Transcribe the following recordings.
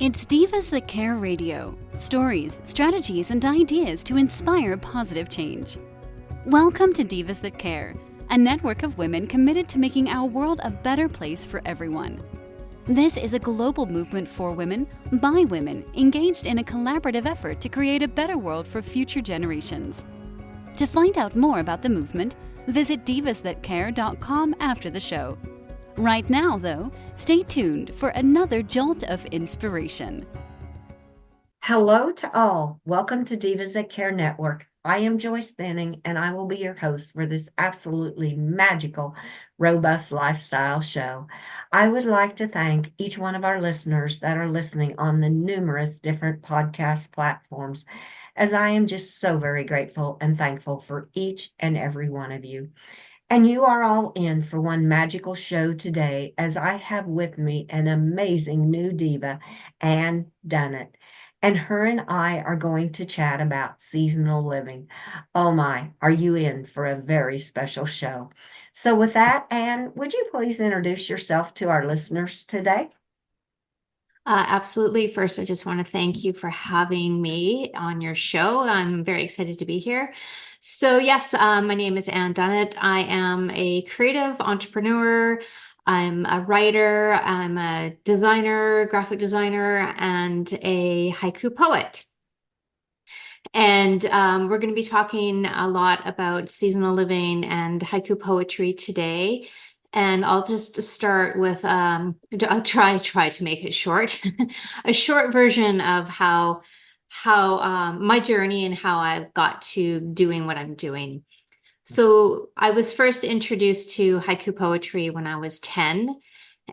It's Divas That Care Radio. Stories, strategies, and ideas to inspire positive change. Welcome to Divas That Care, a network of women committed to making our world a better place for everyone. This is a global movement for women, by women, engaged in a collaborative effort to create a better world for future generations. To find out more about the movement, visit divasthatcare.com after the show. Right now, though, stay tuned for another jolt of inspiration. Hello to all. Welcome to Divas That Care Network. I am Joyce Benning, and I will be your host for this absolutely magical, robust lifestyle show. I would like to thank each one of our listeners that are listening on the numerous different podcast platforms, as I am just so very grateful and thankful for each and every one of you. And you are all in for one magical show today, as I have with me an amazing new diva, Ann Dunnett. And her and I are going to chat about seasonal living. Oh my, are you in for a very special show? So with that, Ann, would you please introduce yourself to our listeners today? Absolutely. First, I just want to thank you for having me on your show. I'm very excited to be here. So yes, my name is Ann Dunnett. I am a creative entrepreneur. I'm a writer. I'm a designer, graphic designer, and a haiku poet. And we're going to be talking a lot about seasonal living and haiku poetry today. And I'll just start with, I'll try to make it short, a short version of how my journey and how I've got to doing what I'm doing. So I was first introduced to haiku poetry when I was 10.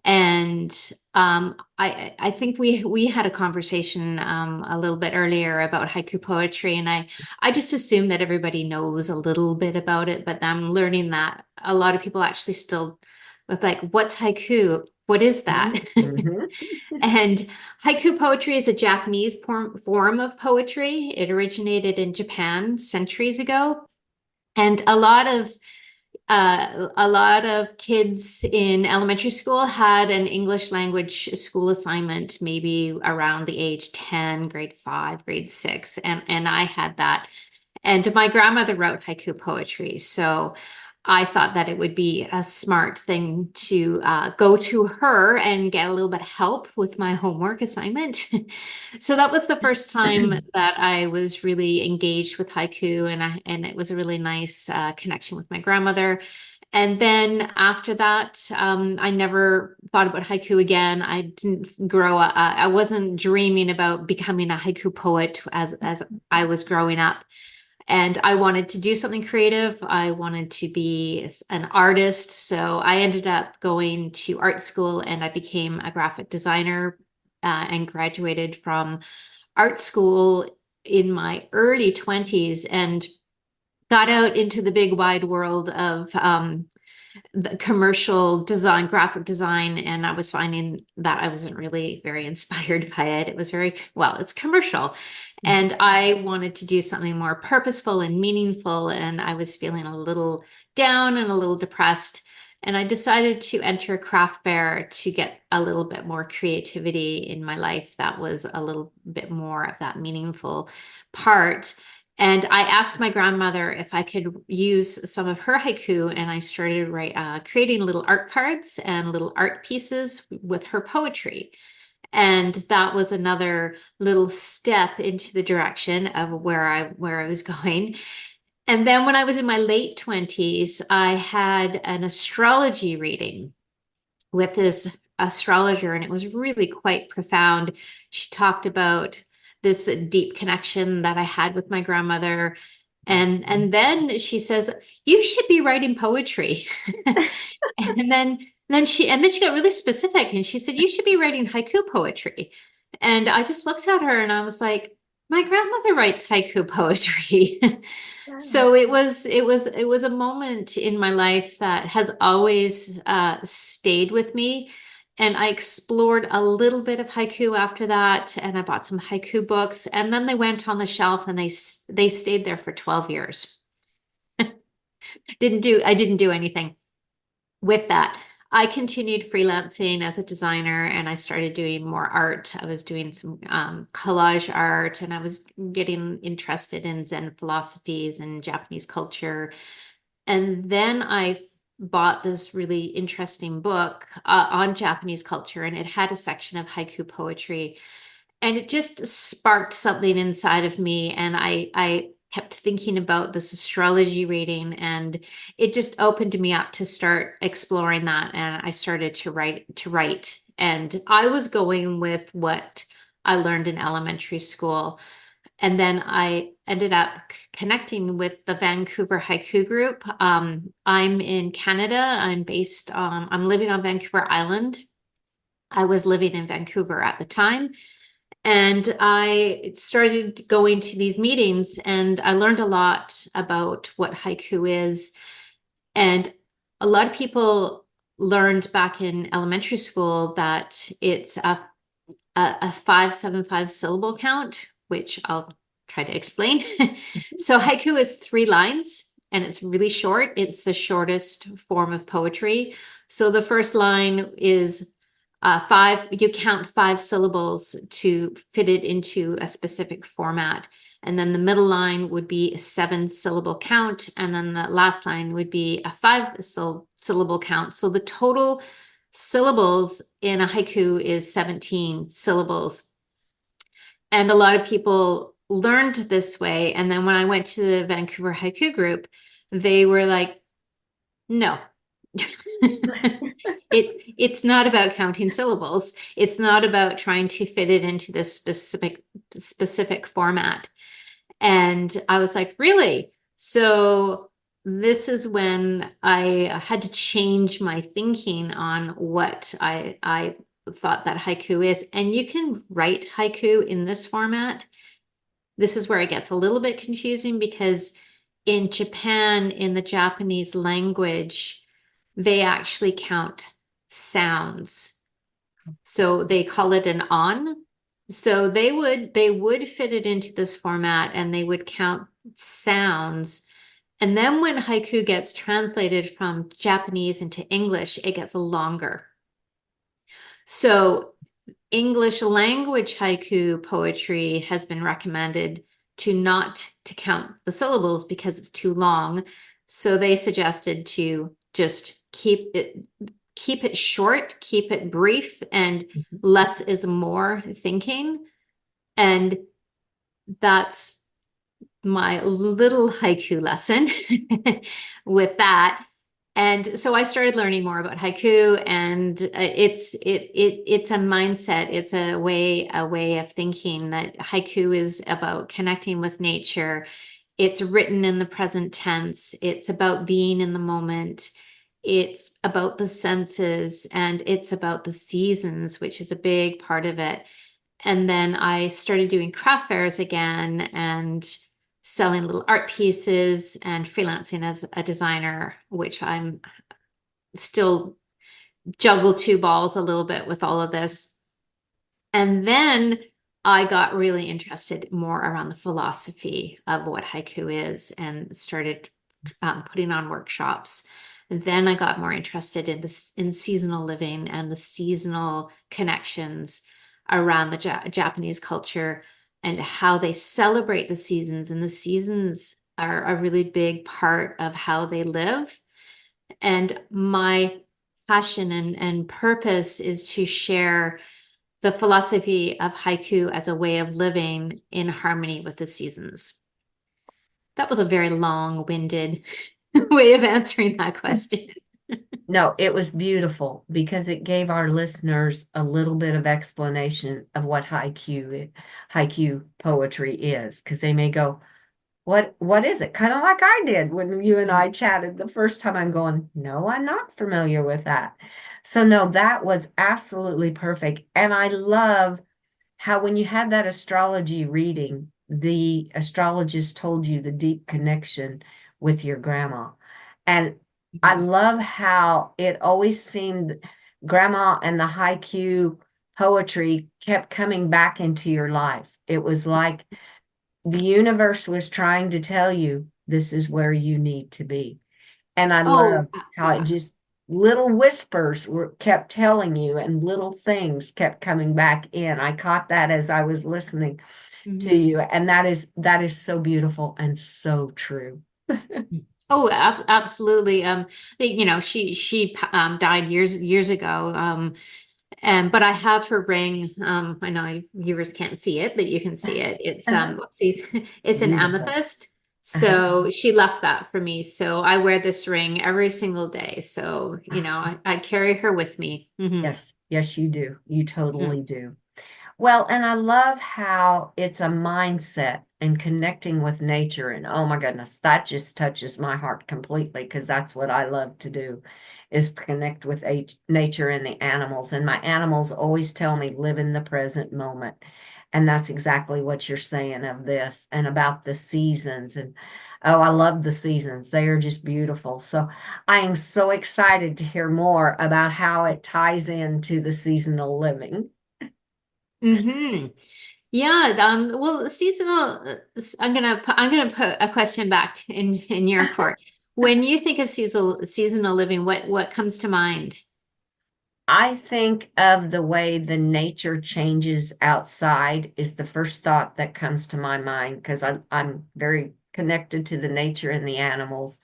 And I think we had a conversation a little bit earlier about haiku poetry, and I just assume that everybody knows a little bit about it, but I'm learning that a lot of people actually still with like, what's haiku? What is that? Mm-hmm. And haiku poetry is a Japanese form of poetry. It originated in Japan centuries ago, and a lot of kids in elementary school had an English language school assignment, maybe around the age 10, grade 5, grade 6. And I had that. And my grandmother wrote haiku poetry. So I thought that it would be a smart thing to go to her and get a little bit of help with my homework assignment. So that was the first time that I was really engaged with haiku, and it was a really nice connection with my grandmother. And then after that, I never thought about haiku again. I didn't grow up. I wasn't dreaming about becoming a haiku poet as I was growing up. And I wanted to do something creative. I wanted to be an artist. So I ended up going to art school, and I became a graphic designer and graduated from art school in my early 20s and got out into the big wide world of the commercial design, graphic design, and I was finding that I wasn't really very inspired by it. It was it's commercial, and I wanted to do something more purposeful and meaningful, and I was feeling a little down and a little depressed, and I decided to enter a craft fair to get a little bit more creativity in my life that was a little bit more of that meaningful part. And I asked my grandmother if I could use some of her haiku, and I started creating little art cards and little art pieces with her poetry. And that was another little step into the direction of where I was going. And then when I was in my late 20s, I had an astrology reading with this astrologer, and it was really quite profound. She talked about this deep connection that I had with my grandmother. And then she says, you should be writing poetry. and then she got really specific, and she said, you should be writing haiku poetry. And I just looked at her and I was like, my grandmother writes haiku poetry. So it was a moment in my life that has always stayed with me. And I explored a little bit of haiku after that, and I bought some haiku books, and then they went on the shelf, and they stayed there for 12 years. I didn't do anything with that. I continued freelancing as a designer, and I started doing more art. I was doing some collage art, and I was getting interested in Zen philosophies and Japanese culture. And then I bought this really interesting book on Japanese culture, and it had a section of haiku poetry. And it just sparked something inside of me. And I kept thinking about this astrology reading, and it just opened me up to start exploring that. And I started to write. And I was going with what I learned in elementary school. And then I ended up connecting with the Vancouver Haiku Group. I'm in Canada. I'm living on Vancouver Island. I was living in Vancouver at the time. And I started going to these meetings, and I learned a lot about what haiku is. And a lot of people learned back in elementary school that it's a 575 syllable count, which I'll try to explain. So haiku is 3 lines, and it's really short. It's the shortest form of poetry. So the first line is you count 5 syllables to fit it into a specific format. And then the middle line would be a 7-syllable count. And then the last line would be a 5-syllable count. So the total syllables in a haiku is 17 syllables. And a lot of people learned this way. And then when I went to the Vancouver Haiku Group, they were like, no. It's not about counting syllables. It's not about trying to fit it into this specific format. And I was like, really? So this is when I had to change my thinking on what I thought that haiku is. And you can write haiku in this format. This is where it gets a little bit confusing, because in Japan, in the Japanese language, they actually count sounds. So they call it an on. So they would fit it into this format, and they would count sounds. And then when haiku gets translated from Japanese into English, it gets longer. So English language haiku poetry has been recommended to not to count the syllables because it's too long. So they suggested to just keep it short, keep it brief, and less is more thinking. And that's my little haiku lesson with that. And so I started learning more about haiku, and it's a mindset. It's a way of thinking that haiku is about connecting with nature. It's written in the present tense. It's about being in the moment. It's about the senses, and it's about the seasons, which is a big part of it. And then I started doing craft fairs again and selling little art pieces and freelancing as a designer, which I'm still juggle 2 balls a little bit with all of this. And then I got really interested more around the philosophy of what haiku is, and started putting on workshops. And then I got more interested in seasonal living and the seasonal connections around the Japanese culture, and how they celebrate the seasons. And the seasons are a really big part of how they live. And my passion and purpose is to share the philosophy of haiku as a way of living in harmony with the seasons. That was a very long-winded way of answering that question. No, it was beautiful because it gave our listeners a little bit of explanation of what haiku poetry is, because they may go, what is it? Kind of like I did when you and I chatted the first time. I'm going, no, I'm not familiar with that. So no, that was absolutely perfect. And I love how when you had that astrology reading, the astrologist told you the deep connection with your grandma. And I love how it always seemed grandma and the haiku poetry kept coming back into your life. It was like the universe was trying to tell you this is where you need to be. And I love how it just little whispers kept telling you, and little things kept coming back in. I caught that as I was listening to you, and that is so beautiful and so true. Oh, absolutely. She died years ago. And but I have her ring. I know viewers can't see it, but you can see it. It's whoopsies. It's an Beautiful. amethyst. Uh-huh. So she left that for me. So I wear this ring every single day. So, I carry her with me. Yes, yes, you do. You totally do. Well, and I love how it's a mindset and connecting with nature. And oh my goodness, that just touches my heart completely because that's what I love to do is to connect with nature and the animals. And my animals always tell me live in the present moment. And that's exactly what you're saying of this and about the seasons. And oh, I love the seasons. They are just beautiful. So I am so excited to hear more about how it ties into the seasonal living. hmm Yeah, well, seasonal, I'm gonna put a question back in your court. When you think of seasonal living, what comes to mind? I think of the way the nature changes outside is the first thought that comes to my mind because I'm very connected to the nature and the animals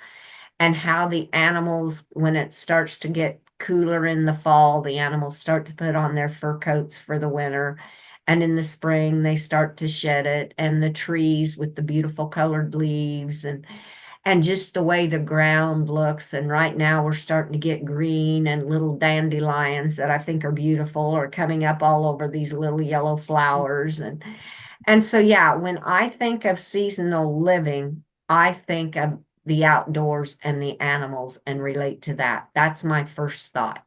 and how the animals, when it starts to get cooler in the fall, the animals start to put on their fur coats for the winter. And in the spring, they start to shed it, and the trees with the beautiful colored leaves and just the way the ground looks. And right now we're starting to get green and little dandelions that I think are beautiful are coming up all over these little yellow flowers. And so yeah, when I think of seasonal living, I think of the outdoors and the animals and relate to that. That's my first thought.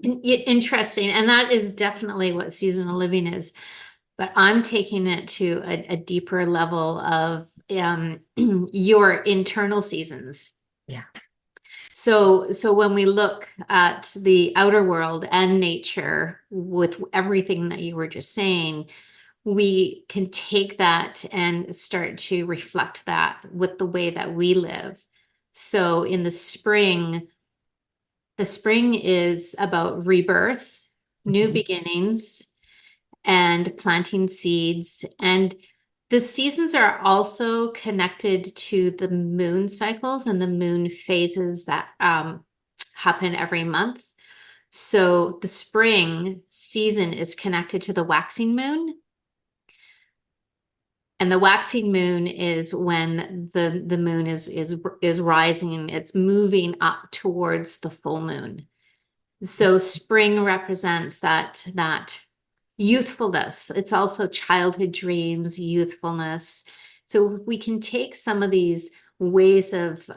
Interesting, and that is definitely what seasonal living is. But I'm taking it to a deeper level of your internal seasons. Yeah. So when we look at the outer world and nature with everything that you were just saying, we can take that and start to reflect that with the way that we live. So in the spring is about rebirth, new Mhm. beginnings, and planting seeds. And the seasons are also connected to the moon cycles and the moon phases that happen every month. So the spring season is connected to the waxing moon. And the waxing moon is when the moon is rising, it's moving up towards the full moon. So spring represents that youthfulness. It's also childhood dreams, youthfulness. So if we can take some of these ways of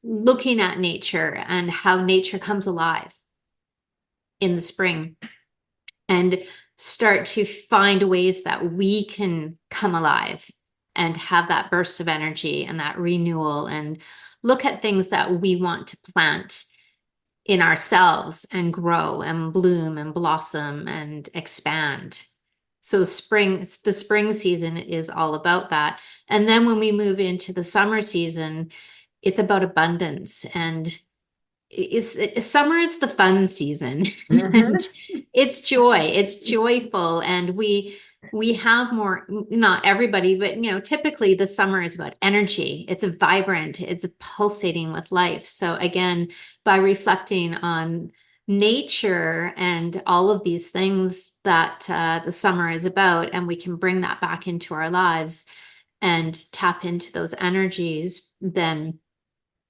looking at nature and how nature comes alive in the spring and start to find ways that we can come alive and have that burst of energy and that renewal and look at things that we want to plant in ourselves and grow and bloom and blossom and expand. So the spring season is all about that. And then when we move into the summer season, it's about abundance and summer is the fun season and it's joy, it's joyful, and we have more, not everybody, but typically the summer is about energy. It's vibrant, it's pulsating with life. So again, by reflecting on nature and all of these things that the summer is about, and we can bring that back into our lives and tap into those energies, then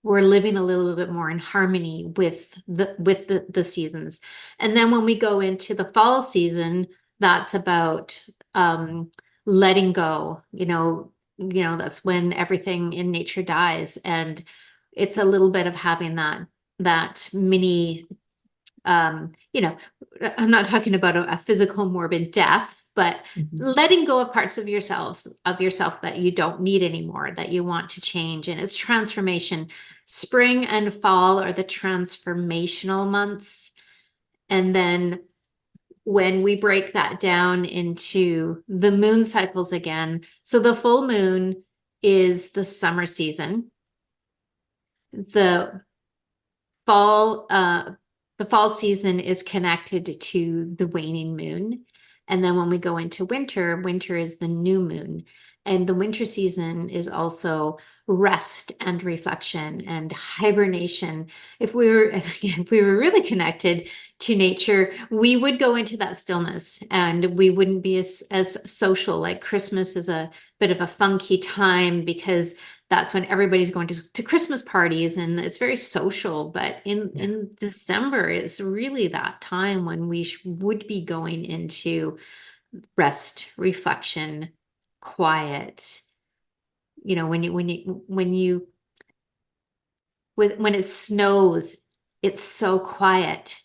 we're living a little bit more in harmony with the seasons. And then when we go into the fall season, that's about letting go. That's when everything in nature dies, and it's a little bit of having that mini I'm not talking about a physical morbid death, but letting go of parts of yourself that you don't need anymore, that you want to change. And it's transformation. Spring and fall are the transformational months. And then when we break that down into the moon cycles again, so the full moon is the summer season. The the fall season is connected to the waning moon. And then when we go into winter, winter is the new moon. And the winter season is also rest and reflection and hibernation. If we were really connected to nature, we would go into that stillness and we wouldn't be as social. Like Christmas is a bit of a funky time because that's when everybody's going to Christmas parties and it's very social. But in December, it's really that time when we would be going into rest, reflection, quiet. You know, when it snows, it's so quiet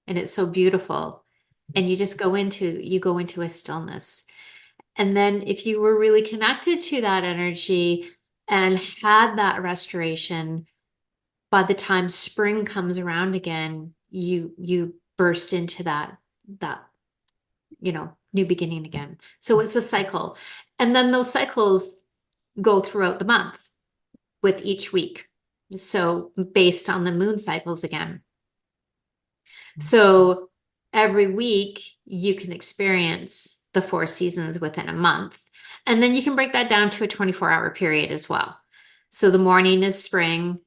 and it's so beautiful. And you just go into a stillness. And then if you were really connected to that energy and had that restoration, by the time spring comes around again, you burst into that new beginning again. So it's a cycle. And then those cycles go throughout the month with each week. So based on the moon cycles again. So every week you can experience the 4 seasons within a month. And then you can break that down to a 24-hour period as well. So the morning is spring,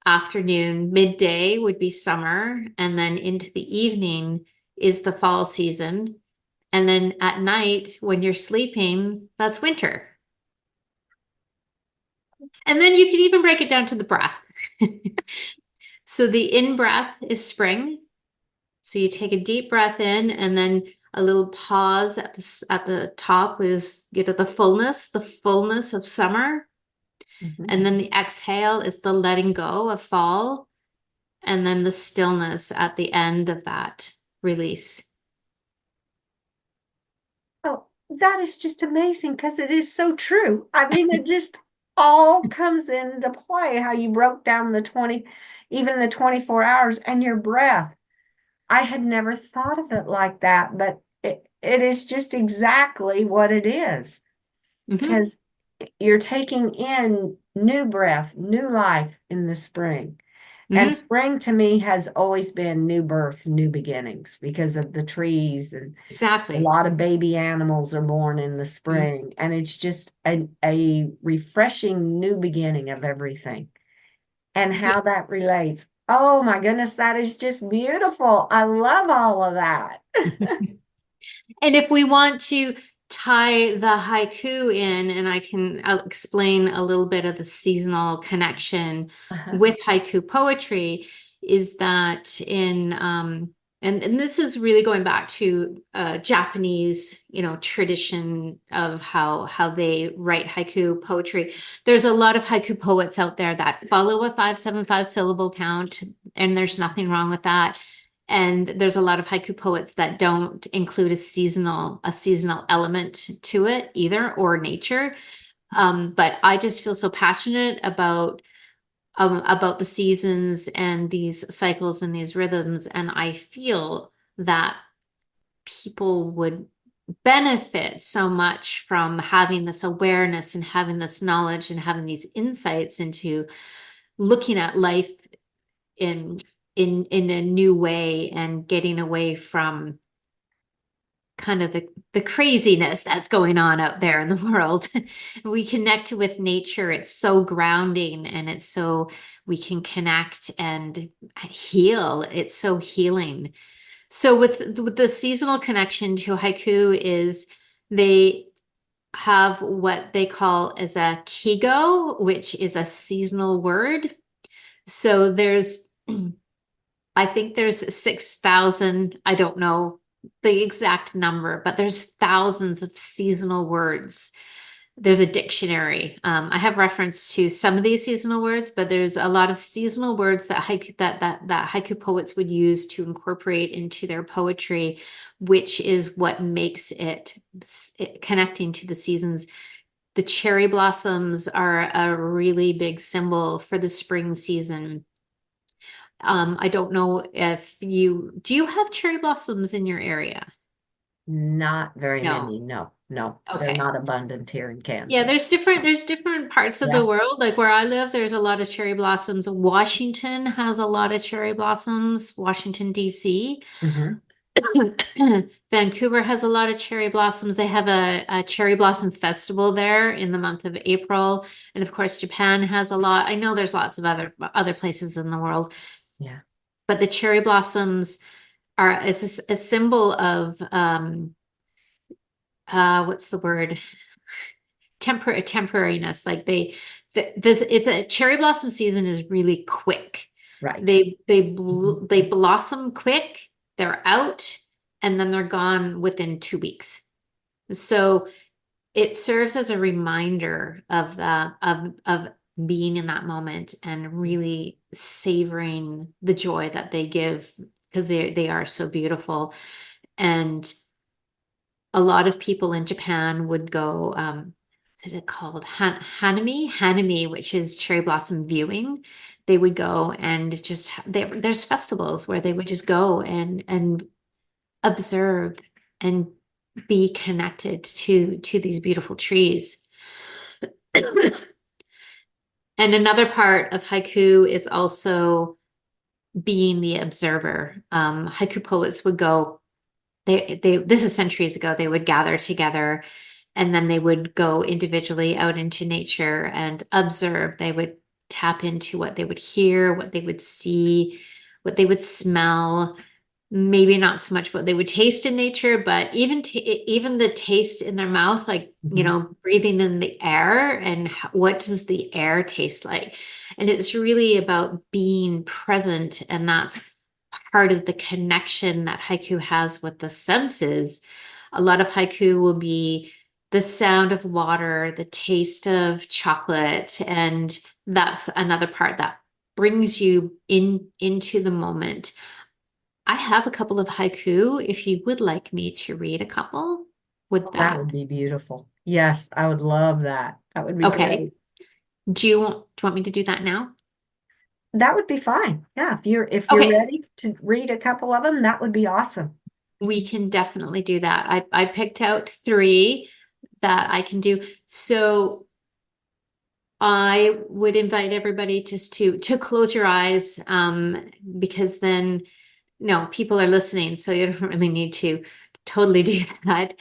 afternoon, midday would be summer, and then into the evening is the fall season. And then at night, when you're sleeping, that's winter. And then you can even break it down to the breath. So the in breath is spring. So you take a deep breath in and then a little pause at the top is, the fullness of summer. Mhm. And then the exhale is the letting go of fall. And then the stillness at the end of that release. Oh, that is just amazing because it is so true. I mean, it just all comes into play how you broke down even the 24 hours and your breath. I had never thought of it like that, but it is just exactly what it is because you're taking in new breath, new life in the spring. And spring to me has always been new birth, new beginnings because of the trees and Exactly. a lot of baby animals are born in the spring. And it's just a refreshing new beginning of everything. And how that relates. Oh my goodness, that is just beautiful. I love all of that. And if we want to tie the haiku in, and I'll explain a little bit of the seasonal connection with haiku poetry, is that and this is really going back to Japanese, tradition of how they write haiku poetry. There's a lot of haiku poets out there that follow a 5-7-5 syllable count, and there's nothing wrong with that. And there's a lot of haiku poets that don't include a seasonal element to it either, or nature. But I just feel so passionate about the seasons and these cycles and these rhythms. And I feel that people would benefit so much from having this awareness and having this knowledge and having these insights into looking at life in a new way and getting away from kind of the craziness that's going on out there in the world. We connect with nature. It's so grounding and it's so we can connect and heal. It's so healing. So with the seasonal connection to haiku is they have what they call as a kigo, which is a seasonal word. So I think there's 6,000, I don't know the exact number, but there's thousands of seasonal words. There's a dictionary. I have reference to some of these seasonal words, but there's a lot of seasonal words that haiku poets would use to incorporate into their poetry, which is what makes it connecting to the seasons. The cherry blossoms are a really big symbol for the spring season. I don't know if do you have cherry blossoms in your area? Not very No. many. No, no, they're Okay. not abundant here in Yeah, Kansas. there's different parts of the Yeah. world. Like where I live, there's a lot of cherry blossoms. Washington has a lot of cherry blossoms, Washington, D.C. Hmm. Vancouver has a lot of cherry blossoms. They have a cherry blossom festival there in the month of April. And of course, Japan has a lot. I know there's lots of other places in the world, Yeah. but the cherry blossoms are it's a symbol of what's the word? Temporariness. Like it's a cherry blossom season is really quick. Right. Mhm. They blossom quick, they're out, and then they're gone within 2 weeks. So it serves as a reminder of of being in that moment and really savoring the joy that they give because they are so beautiful. And a lot of people in Japan would go, what's it called? Hanami, which is cherry blossom viewing. They would go and just there's festivals where they would just go and observe and be connected to these beautiful trees. And another part of haiku is also being the observer. Haiku poets would go, they this is centuries ago, they would gather together and then they would go individually out into nature and observe. They would tap into what they would hear, what they would see, what they would smell, maybe not so much what they would taste in nature, but even the taste in their mouth, like, you Mhm. know, breathing in the air and what does the air taste like? And it's really about being present. And that's part of the connection that haiku has with the senses. A lot of haiku will be the sound of water, the taste of chocolate, and that's another part that brings you into the moment. I have a couple of haiku if you would like me to read a couple. Would Oh, that that? would be beautiful. Yes, I would love that. That would be Okay. great. Do you want me to do that now? That would be fine. Yeah, if you're Okay. ready to read a couple of them, that would be awesome. We can definitely do that. I picked out three that I can do. So I would invite everybody just to close your eyes, because then no, people are listening, so you don't really need to totally do that.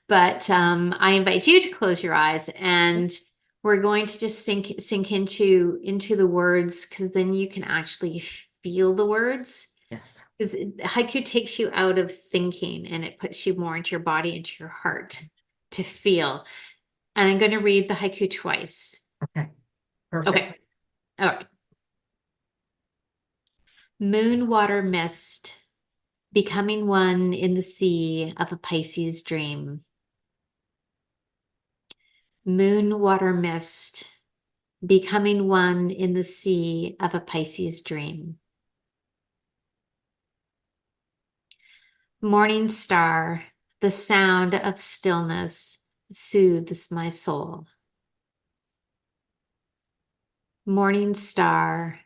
But I invite you to close your eyes and we're going to just sink into the words because then you can actually feel the words. Yes. Because haiku takes you out of thinking and it puts you more into your body, into your heart to feel. And I'm going to read the haiku twice. Okay. Perfect. Okay. All right. Moon, water, mist, becoming one in the sea of a Pisces dream. Moon, water, mist, becoming one in the sea of a Pisces dream. Morning star, the sound of stillness soothes my soul. Morning star,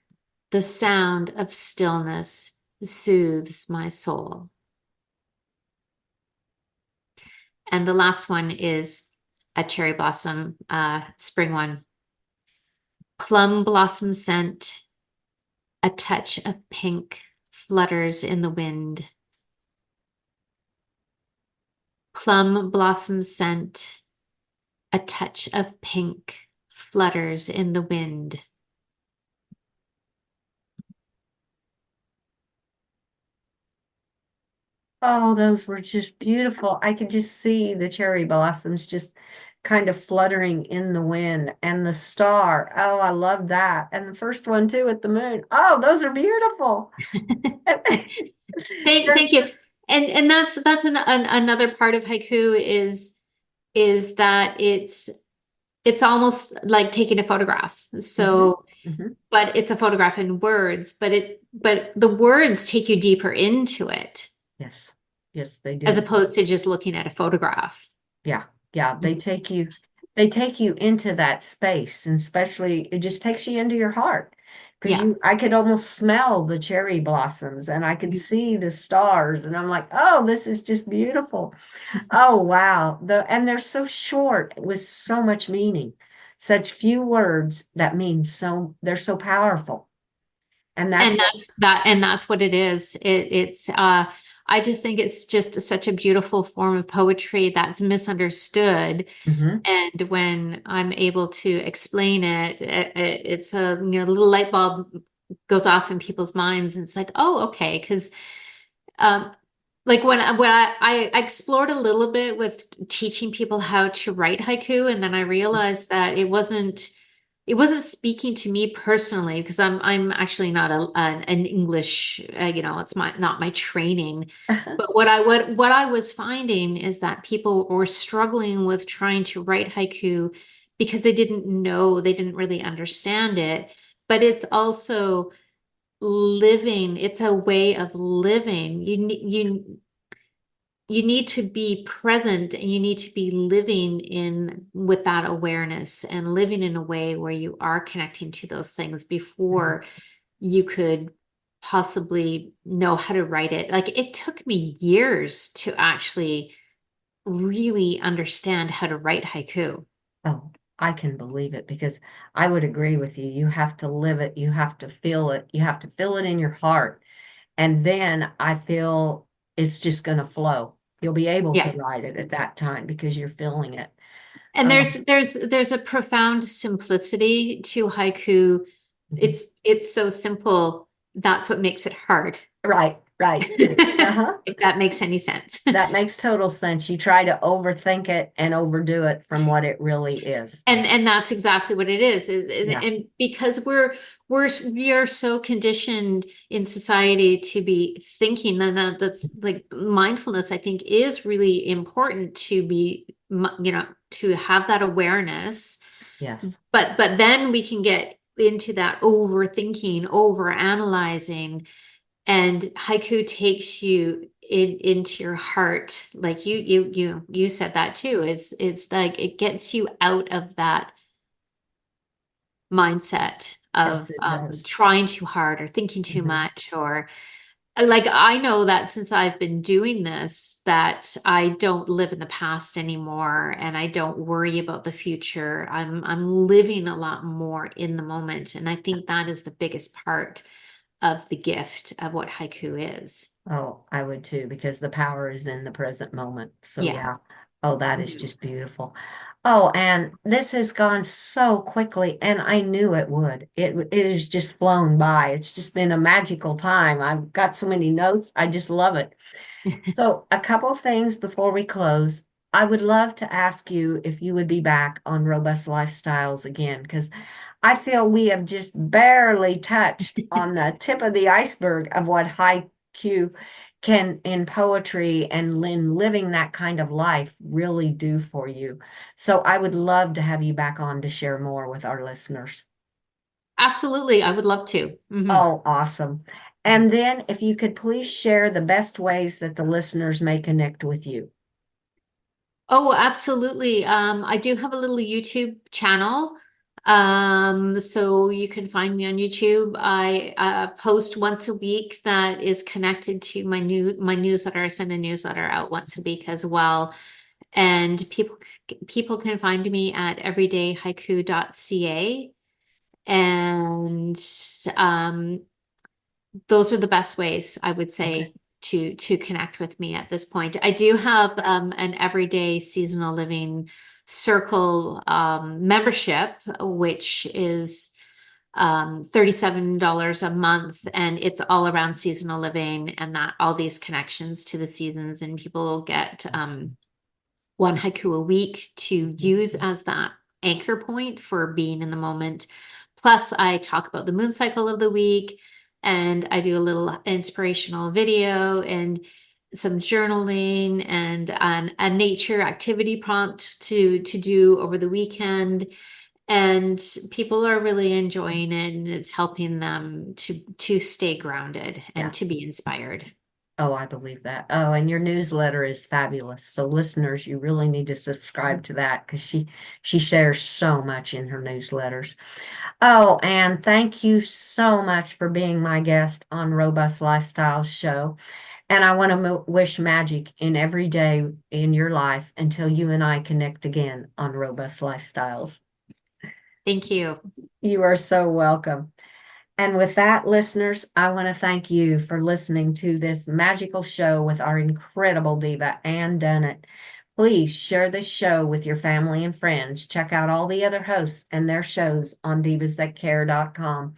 the sound of stillness soothes my soul. And the last one is a cherry blossom, spring one. Plum blossom scent, a touch of pink flutters in the wind. Plum blossom scent, a touch of pink flutters in the wind. Oh, those were just beautiful. I could just see the cherry blossoms just kind of fluttering in the wind and the star. Oh, I love that. And the first one too at the moon. Oh, those are beautiful. Thank you. And that's another part of haiku is that it's almost like taking a photograph. Mhm, So, mhm. but it's a photograph in words, but the words take you deeper into it Yes. Yes, they as do. opposed to just looking at a photograph. Yeah. Yeah, they take you into that space, and especially it just takes you into your heart. because Yeah. I could almost smell the cherry blossoms and I could see the stars, and I'm like, oh, this is just beautiful. Oh, wow. And they're so short with so much meaning, such few words that mean so, they're so powerful. And that's And what, that's what it is. It's I just think it's just such a beautiful form of poetry that's misunderstood. Mhm. And when I'm able to explain it's a little light bulb goes off in people's minds, and it's like, oh, okay, because um, like when I explored a little bit with teaching people how to write haiku, and then I realized that it wasn't speaking to me personally, because I'm actually not an English, it's not my training. But what I was finding is that people were struggling with trying to write haiku because they didn't really understand it. But it's also living, it's a way of living. You need to be present, and you need to be living in with that awareness and living in a way where you are connecting to those things before you could possibly know how to write it. Like, it took me years to actually really understand how to write haiku. Oh, I can believe it because I would agree with you. You have to live it, you have to feel it, you have to feel it in your heart. And then I feel it's just going to flow. You'll be able to Yeah. write it at that time because you're feeling it. And Um, there's a profound simplicity to haiku. mhm. It's so simple. That's what makes it hard. Right, right. Uh-huh. If that makes any sense. That makes total sense. You try to overthink it and overdo it from what it really is. And that's exactly what it is. Yeah. And because we are so conditioned in society to be thinking, and that's like mindfulness, I think, is really important to be, to have that awareness. Yes. But then we can get into that overthinking, over analyzing, and haiku takes you into your heart. Like you said that too. It's like it gets you out of that mindset Yes, of it does. trying too hard or thinking too Mhm. much, or like, I know that since I've been doing this, that I don't live in the past anymore, and I don't worry about the future. I'm living a lot more in the moment, and I think that is the biggest part of the gift of what haiku is. Oh, I would too, because the power is in the present moment. So Yeah. yeah. Oh, that is Mhm. just beautiful. Oh, and this has gone so quickly, and I knew it would. It has just flown by. It's just been a magical time. I've got so many notes. I just love it. So, a couple things before we close. I would love to ask you if you would be back on Robust Lifestyles again, because I feel we have just barely touched on the tip of the iceberg of what haiku can, in poetry and in living that kind of life, really do for you. So, I would love to have you back on to share more with our listeners. Absolutely, I would love to. Mhm. Oh, awesome. And then if you could please share the best ways that the listeners may connect with you. Oh, absolutely. I do have a little YouTube channel. So you can find me on YouTube. I post once a week that is connected to my newsletter. I send a newsletter out once a week as well. And people can find me at everydayhaiku.ca. And those are the best ways, I would Okay. say, to connect with me at this point. I do have an everyday seasonal living circle membership, which is $37 a month, and it's all around seasonal living, and that all these connections to the seasons, and people get one haiku a week to use as that anchor point for being in the moment. Plus, I talk about the moon cycle of the week, and I do a little inspirational video and some journaling and a nature activity prompt to do over the weekend. And people are really enjoying it, and it's helping them to stay grounded Yeah. and to be inspired. Oh, I believe that. Oh, and your newsletter is fabulous. So listeners, you really need to subscribe to that because she shares so much in her newsletters. Oh, and thank you so much for being my guest on Robust Lifestyle Show. And I want to wish magic in every day in your life until you and I connect again on Robust Lifestyles. Thank you. You are so welcome. And with that, listeners, I want to thank you for listening to this magical show with our incredible diva, Ann Dunnett. Please share this show with your family and friends. Check out all the other hosts and their shows on divasthatcare.com.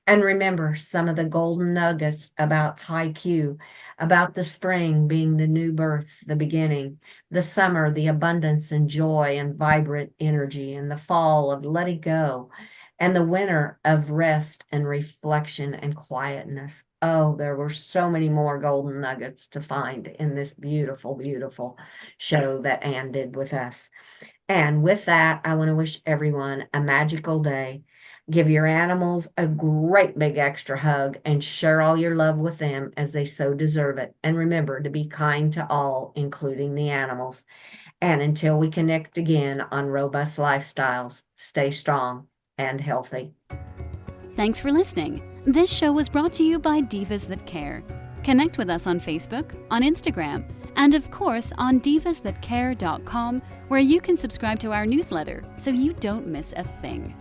And remember some of the golden nuggets about high Q, about the spring being the new birth, the beginning, the summer, the abundance and joy and vibrant energy, and the fall of let it go, and the winter of rest and reflection and quietness. Oh, there were so many more golden nuggets to find in this beautiful, beautiful show that Ann did with us. And with that, I want to wish everyone a magical day. Give your animals a great big extra hug and share all your love with them as they so deserve it. And remember to be kind to all, including the animals. And until we connect again on Robust Lifestyles, stay strong and healthy. Thanks for listening. This show was brought to you by Divas That Care. Connect with us on Facebook, on Instagram, and of course on divasthatcare.com, where you can subscribe to our newsletter so you don't miss a thing.